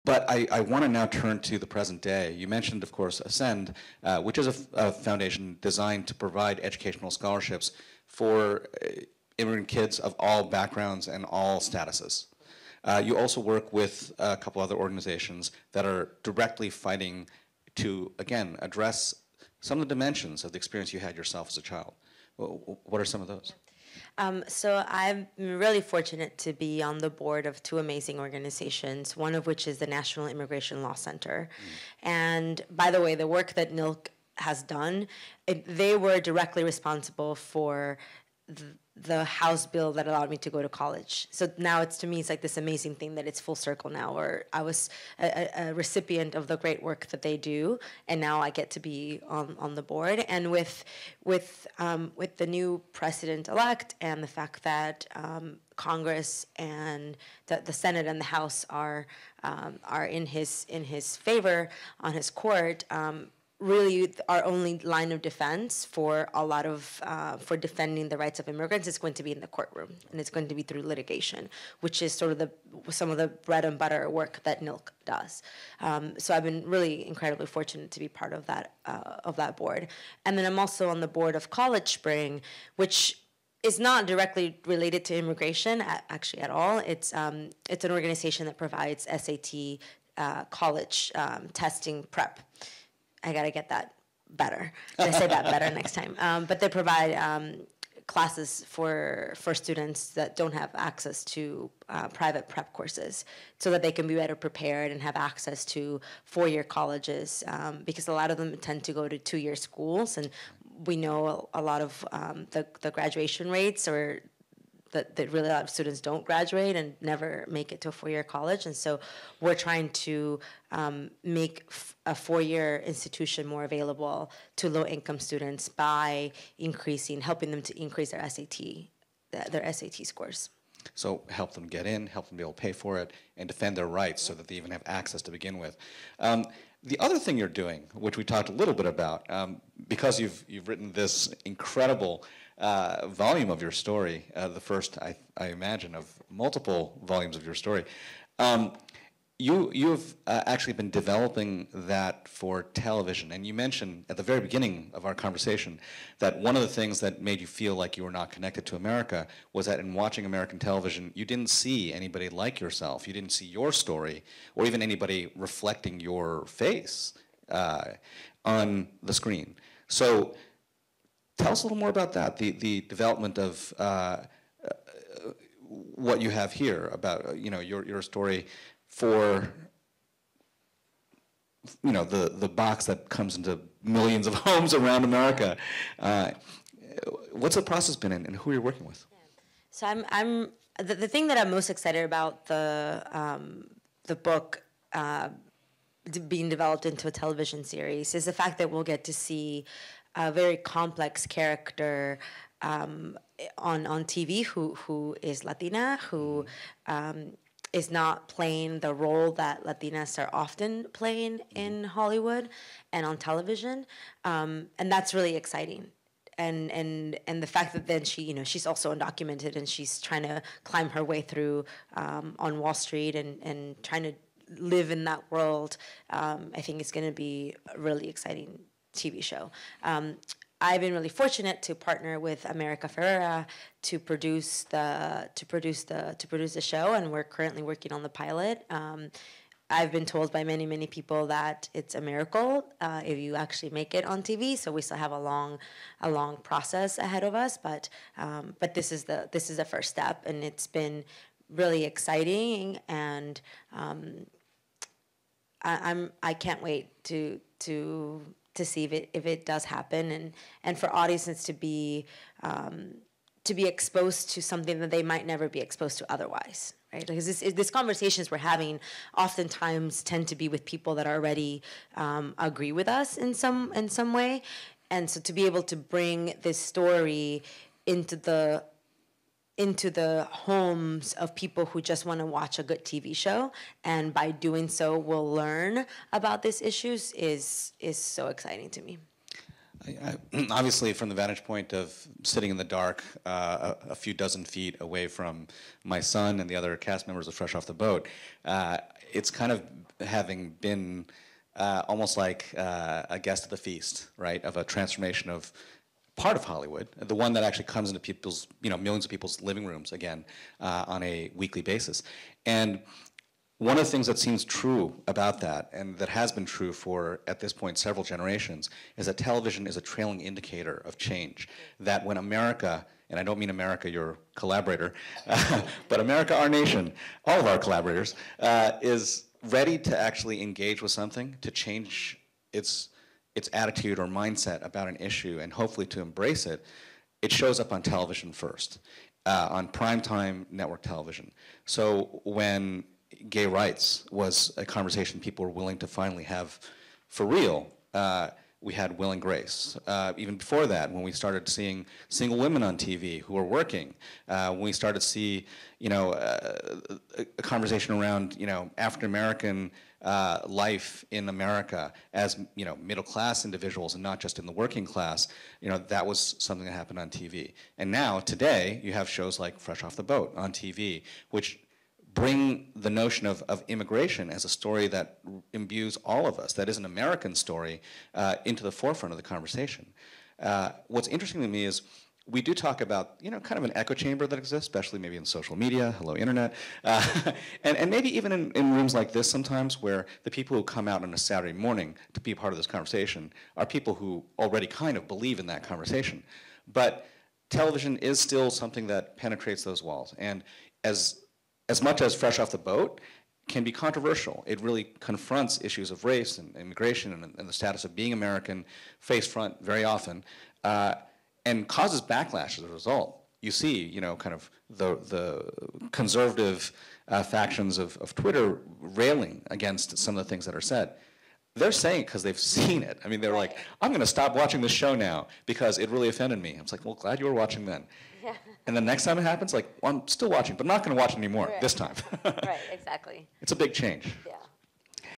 But I want to now turn to the present day. You mentioned, of course, Ascend, which is a foundation designed to provide educational scholarships for immigrant kids of all backgrounds and all statuses. You also work with a couple other organizations that are directly fighting to, again, address some of the dimensions of the experience you had yourself as a child. What are some of those? So I'm really fortunate to be on the board of two amazing organizations, one of which is the National Immigration Law Center. And by the way, the work that NILC has done, they were directly responsible for the House bill that allowed me to go to college. So now to me, it's like this amazing thing that it's full circle now, where I was a recipient of the great work that they do, and now I get to be on the board. And with the new president-elect and the fact that Congress and the Senate and the House are in his favor on his court, really our only line of defense for a lot of for defending the rights of immigrants is going to be in the courtroom, and it's going to be through litigation, which is sort of some of the bread and butter work that NILC does. So I've been really incredibly fortunate to be part of that board. And then I'm also on the board of College Spring, which is not directly related to immigration actually at all. It's an organization that provides SAT college testing prep. I gotta get that better. I say that better next time. But they provide classes for students that don't have access to private prep courses, so that they can be better prepared and have access to four-year colleges, because a lot of them tend to go to two-year schools, and we know a lot of the graduation rates, or that really a lot of students don't graduate and never make it to a four-year college. And so we're trying to make a four-year institution more available to low-income students by helping them to increase their SAT scores. So help them get in, help them be able to pay for it, and defend their rights so that they even have access to begin with. The other thing you're doing, which we talked a little bit about, because you've written this incredible volume of your story, the first, I imagine, of multiple volumes of your story. You've actually been developing that for television, and you mentioned at the very beginning of our conversation that one of the things that made you feel like you were not connected to America was that in watching American television, you didn't see anybody like yourself. You didn't see your story, or even anybody reflecting your face on the screen. So tell us a little more about that, the development of what you have here about your story for the box that comes into millions of homes around America. What's the process been, and who are you working with? So I'm the thing that I'm most excited about the book being developed into a television series is the fact that we'll get to see a very complex character on TV who is Latina, who is not playing the role that Latinas are often playing in Hollywood and on television, and that's really exciting. And the fact that then she's also undocumented, and she's trying to climb her way through on Wall Street and trying to live in that world, I think it's going to be a really exciting TV show. I've been really fortunate to partner with America Ferrera to produce the show, and we're currently working on the pilot. I've been told by many people that it's a miracle if you actually make it on TV. So we still have a long process ahead of us, but this is the first step, and it's been really exciting, and I can't wait to see if it does happen, and for audiences to be exposed to something that they might never be exposed to otherwise, right? Because these conversations we're having oftentimes tend to be with people that already agree with us in some way, and so to be able to bring this story into the homes of people who just want to watch a good TV show, and by doing so will learn about these issues is so exciting to me. Obviously, from the vantage point of sitting in the dark a few dozen feet away from my son and the other cast members of Fresh Off the Boat, it's kind of having been almost like a guest at the feast, right, of a transformation of part of Hollywood, the one that actually comes into people's, millions of people's living rooms again on a weekly basis. And one of the things that seems true about that, and that has been true for, at this point, several generations, is that television is a trailing indicator of change. That when America, and I don't mean America, your collaborator, but America, our nation, all of our collaborators, is ready to actually engage with something, to change its attitude or mindset about an issue, and hopefully to embrace it, it shows up on television first, on primetime network television. So when gay rights was a conversation people were willing to finally have for real, we had Will and Grace. Even before that, when we started seeing single women on TV who were working, when we started to see, a conversation around, African American life in America as, middle class individuals and not just in the working class, that was something that happened on TV. And now, today, you have shows like Fresh Off the Boat on TV, which bring the notion of immigration as a story that imbues all of us, that is an American story, into the forefront of the conversation. What's interesting to me is we do talk about, kind of an echo chamber that exists, especially maybe in social media, hello internet, and maybe even in rooms like this sometimes, where the people who come out on a Saturday morning to be a part of this conversation are people who already kind of believe in that conversation. But television is still something that penetrates those walls. And as much as Fresh Off the Boat can be controversial, it really confronts issues of race and immigration and the status of being American face front very often, and causes backlash as a result. You see, kind of the conservative factions of Twitter railing against some of the things that are said. They're saying it because they've seen it. I mean, they're like, I'm going to stop watching this show now because it really offended me. I was like, well, glad you were watching then. Yeah. And the next time it happens, like, well, I'm still watching, but I'm not going to watch it anymore this time. Right, exactly. It's a big change. Yeah.